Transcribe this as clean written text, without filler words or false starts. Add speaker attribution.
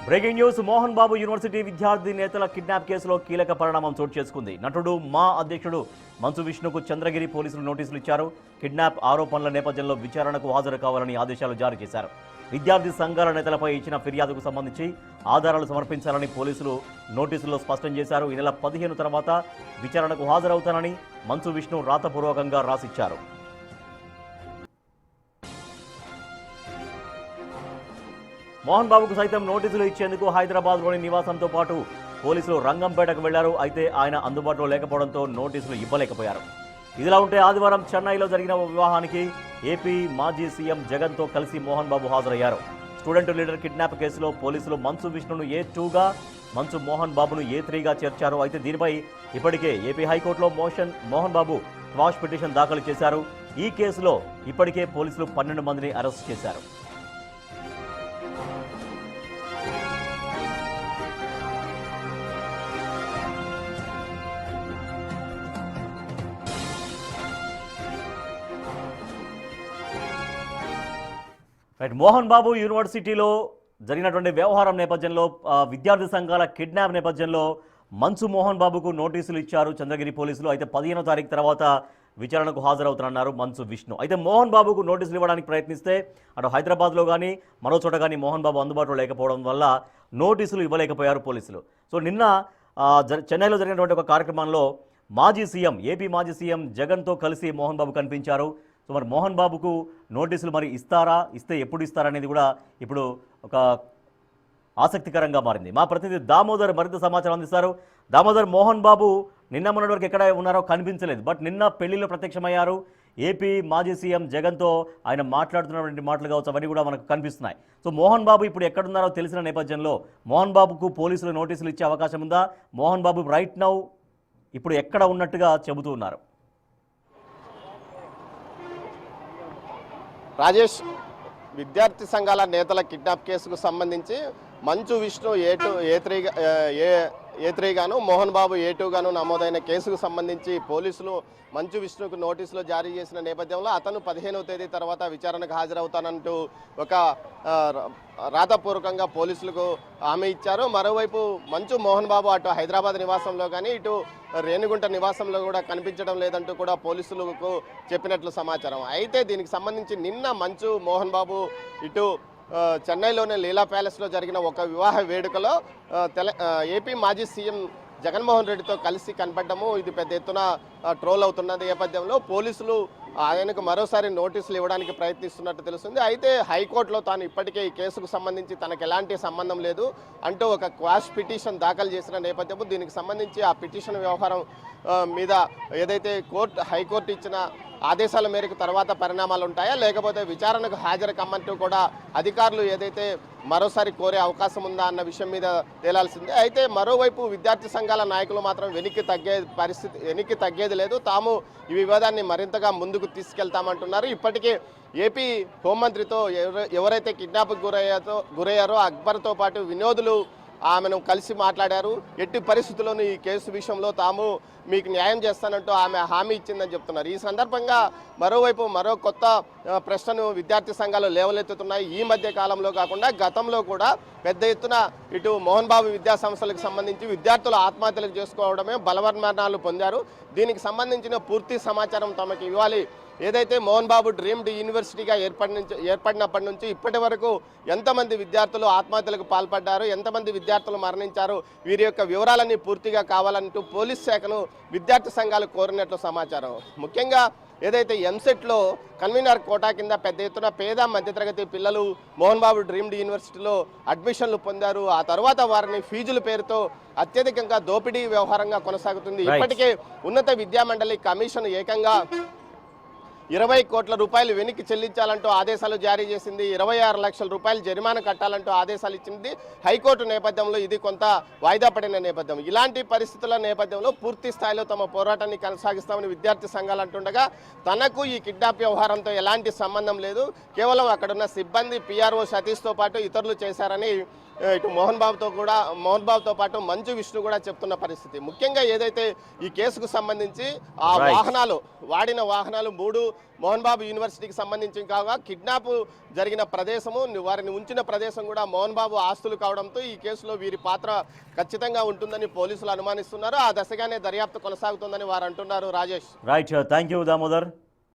Speaker 1: Breaking news Mohan Babu university విద్యార్థి నేతల kidnap కేసులో కీలక పరిణామం చోటు చేసుకుంది. నటుడు మా అధ్యక్షుడు మంచు విష్ణుకు చంద్రగిరి పోలీసులు నోటీసులు ఇచ్చారు. కిడ్నాప్ ఆరోపణల నేపథ్యంలో విచారణకు హాజరు కావాలని ఆదేశాలు జారీ చేశారు. విద్యార్థి సంఘాల నేతలపై ఇచ్చిన ఫిర్యాదుకు సంబంధించి ఆధారాలు సమర్పించాలని పోలీసులు నోటీసుల్లో స్పష్టం చేశారు. ఈ నెల 15 తర్వాత విచారణకు హాజరవుతానని మంచు విష్ణు రాతపూర్వకంగా రాసిచ్చారు. మోహన్ బాబుకు సైతం నోటీసులు ఇచ్చేందుకు హైదరాబాద్లోని నివాసంతో పాటు పోలీసులు రంగంపేటకు వెళ్లారు. అయితే ఆయన అందుబాటులో లేకపోవడంతో నోటీసులు ఇవ్వలేకపోయారు. ఇదిలా ఉంటే ఆదివారం చెన్నైలో జరిగిన వివాహానికి ఏపీ మాజీ సీఎం జగన్తో కలిసి మోహన్ బాబు హాజరయ్యారు. స్టూడెంట్ లీడర్ కిడ్నాప్ కేసులో పోలీసులు మంచు విష్ణును A2గా, మంచు మోహన్ బాబును A3గా చేర్చారు. అయితే దీనిపై ఇప్పటికే ఏపీ హైకోర్టులో మోహన్ బాబు క్వాష్ పిటిషన్ దాఖలు చేశారు. ఈ కేసులో ఇప్పటికే పోలీసులు 12 మందిని అరెస్ట్ చేశారు. మోహన్ బాబు యూనివర్సిటీలో జరిగినటువంటి వ్యవహారం నేపథ్యంలో విద్యార్థి సంఘాల కిడ్నాప్ నేపథ్యంలో మంచు మోహన్ బాబుకు నోటీసులు ఇచ్చారు చంద్రగిరి పోలీసులు. అయితే 15వ తారీఖు తర్వాత విచారణకు హాజరవుతారన్నారు మంచు విష్ణు. అయితే మోహన్ బాబుకు నోటీసులు ఇవ్వడానికి ప్రయత్నిస్తే అటు హైదరాబాద్లో కానీ మరో చోట కానీ మోహన్ బాబు అందుబాటులో లేకపోవడం వల్ల నోటీసులు ఇవ్వలేకపోయారు పోలీసులు. సో నిన్న చెన్నైలో జరిగినటువంటి ఒక కార్యక్రమంలో ఏపీ మాజీ సీఎం జగన్తో కలిసి మోహన్ బాబు కనిపించారు. సో మరి మోహన్ బాబుకు నోటీసులు మరి ఇస్తే ఎప్పుడు ఇస్తారనేది కూడా ఇప్పుడు ఒక ఆసక్తికరంగా మారింది. మా ప్రతినిధి దామోదర్ మరింత సమాచారం అందిస్తారు. దామోదర్, మోహన్ బాబు నిన్న మొన్నటి వరకు ఎక్కడ ఉన్నారో కనిపించలేదు, బట్ నిన్న పెళ్లిలో ప్రత్యక్షమయ్యారు. ఏపీ మాజీ సీఎం జగన్తో ఆయన మాట్లాడుతున్నటువంటి మాటలు కావచ్చు, అవన్నీ కూడా మనకు కనిపిస్తున్నాయి. సో మోహన్ బాబు ఇప్పుడు ఎక్కడున్నారో తెలిసిన నేపథ్యంలో మోహన్ బాబుకు పోలీసులు నోటీసులు ఇచ్చే అవకాశం ఉందా? మోహన్ బాబు రైట్ నౌ ఇప్పుడు ఎక్కడ ఉన్నట్టుగా చెబుతూ ఉన్నారు?
Speaker 2: రాజేష్, విద్యార్థి సంఘాల నేతల కిడ్నాప్ కేసుకు సంబంధించి మంచు విష్ణు A3 గాను, మోహన్ బాబు A2 గాను నమోదైన కేసుకు సంబంధించి పోలీసులు మంచు విష్ణుకు నోటీసులు జారీ చేసిన నేపథ్యంలో అతను 15వ తేదీ తర్వాత విచారణకు హాజరవుతానంటూ ఒక రాతపూర్వకంగా పోలీసులకు హామీ ఇచ్చారు. మరోవైపు మంచు మోహన్ బాబు అటు హైదరాబాద్ నివాసంలో కానీ ఇటు రేణిగుంట నివాసంలో కూడా కనిపించడం లేదంటూ కూడా పోలీసులకు చెప్పినట్లు సమాచారం. అయితే దీనికి సంబంధించి నిన్న మంచు మోహన్ బాబు ఇటు చెన్నైలోని లీలా ప్యాలెస్లో జరిగిన ఒక వివాహ వేడుకలో ఏపీ మాజీ సీఎం జగన్మోహన్ రెడ్డితో కలిసి కనపడము ఇది పెద్ద ఎత్తున ట్రోల్ అవుతున్న నేపథ్యంలో పోలీసులు ఆయనకు మరోసారి నోటీసులు ఇవ్వడానికి ప్రయత్నిస్తున్నట్టు తెలుస్తుంది. అయితే హైకోర్టులో తాను ఇప్పటికే ఈ కేసుకు సంబంధించి తనకు ఎలాంటి సంబంధం లేదు అంటూ ఒక క్వాష్ పిటిషన్ దాఖలు చేసిన నేపథ్యంలో దీనికి సంబంధించి ఆ పిటిషన్ వ్యవహారం మీద ఏదైతే హైకోర్టు ఇచ్చిన ఆదేశాల మేరకు తర్వాత పరిణామాలు ఉంటాయా, లేకపోతే విచారణకు హాజరు కమ్మంటూ కూడా అధికారులు ఏదైతే మరోసారి కోరే అవకాశం ఉందా అన్న విషయం మీద తేలాల్సిందే. అయితే మరోవైపు విద్యార్థి సంఘాల నాయకులు మాత్రం వెనక్కి తగ్గేది లేదు. తాము ఈ వివాదాన్ని మరింతగా ముందుకు తీసుకెళ్తామంటున్నారు. ఇప్పటికే ఏపీ హోంమంత్రితో ఎవరైతే కిడ్నాప్కు గురయ్యారో అక్బర్తో పాటు వినోదులు ఆమెను కలిసి మాట్లాడారు. ఎట్టి పరిస్థితుల్లోనూ ఈ కేసు విషయంలో తాము మీకు న్యాయం చేస్తానంటూ ఆమె హామీ ఇచ్చిందని చెప్తున్నారు. ఈ సందర్భంగా మరోవైపు మరో కొత్త ప్రశ్నను విద్యార్థి సంఘాలు లేవలెత్తుతున్నాయి. ఈ మధ్య కాలంలో కాకుండా గతంలో కూడా పెద్ద ఎత్తున ఇటు మోహన్ బాబు విద్యా సంస్థలకు సంబంధించి విద్యార్థులు ఆత్మహత్యలు చేసుకోవడమే బలవర్మరణాలు పొందారు. దీనికి సంబంధించిన పూర్తి సమాచారం తమకు ఇవ్వాలి. ఏదైతే మోహన్ బాబు డ్రీమ్డ్ యూనివర్సిటీగా ఏర్పడినప్పటి నుంచి ఇప్పటి వరకు ఎంతమంది విద్యార్థులు ఆత్మహత్యలకు పాల్పడ్డారు, ఎంతమంది విద్యార్థులు మరణించారు, వీరి యొక్క వివరాలన్నీ పూర్తిగా కావాలంటూ పోలీస్ శాఖను విద్యార్థి సంఘాలు కోరినట్లు సమాచారం. ముఖ్యంగా ఏదైతే ఎంసెట్లో కన్వీనర్ కోటా కింద పెద్ద ఎత్తున పేద మధ్యతరగతి పిల్లలు మోహన్ బాబు డ్రీమ్డ్ యూనివర్సిటీలో అడ్మిషన్లు పొందారు. ఆ తర్వాత వారిని ఫీజుల పేరుతో అత్యధికంగా దోపిడీ వ్యవహారంగా కొనసాగుతుంది. ఇప్పటికే ఉన్నత విద్యామండలి కమిషన్ ఏకంగా 20 కోట్ల రూపాయలు వెనక్కి చెల్లించాలంటూ ఆదేశాలు జారీ చేసింది. 26 లక్షల రూపాయలు జరిమానా కట్టాలంటూ ఆదేశాలు ఇచ్చింది. హైకోర్టు నేపథ్యంలో ఇది కొంత వాయిదా పడిన నేపథ్యం. ఇలాంటి పరిస్థితుల నేపథ్యంలో పూర్తి స్థాయిలో తమ పోరాటాన్ని కొనసాగిస్తామని విద్యార్థి సంఘాలు అంటుండగా తనకు ఈ కిడ్నాప్ వ్యవహారంతో ఎలాంటి సంబంధం లేదు, కేవలం అక్కడున్న సిబ్బంది PRO సతీష్తో పాటు ఇతరులు చేశారని ఇటు మోహన్ బాబుతో పాటు మంచు విష్ణు కూడా చెప్తున్న పరిస్థితి. ముఖ్యంగా ఏదైతే ఈ కేసుకు సంబంధించి ఆ వాడిన వాహనాలు 3 మోహన్ బాబు యూనివర్సిటీకి సంబంధించి కాగా కిడ్నాప్ జరిగిన ప్రదేశము, వారిని ఉంచిన ప్రదేశం కూడా మోహన్ బాబు ఆస్తులు కావడంతో ఈ కేసులో వీరి పాత్ర ఖచ్చితంగా ఉంటుందని పోలీసులు అనుమానిస్తున్నారు. ఆ దశగానే దర్యాప్తు కొనసాగుతుందని వారు అంటున్నారు. Rajesh,
Speaker 1: right, thank you Damodar.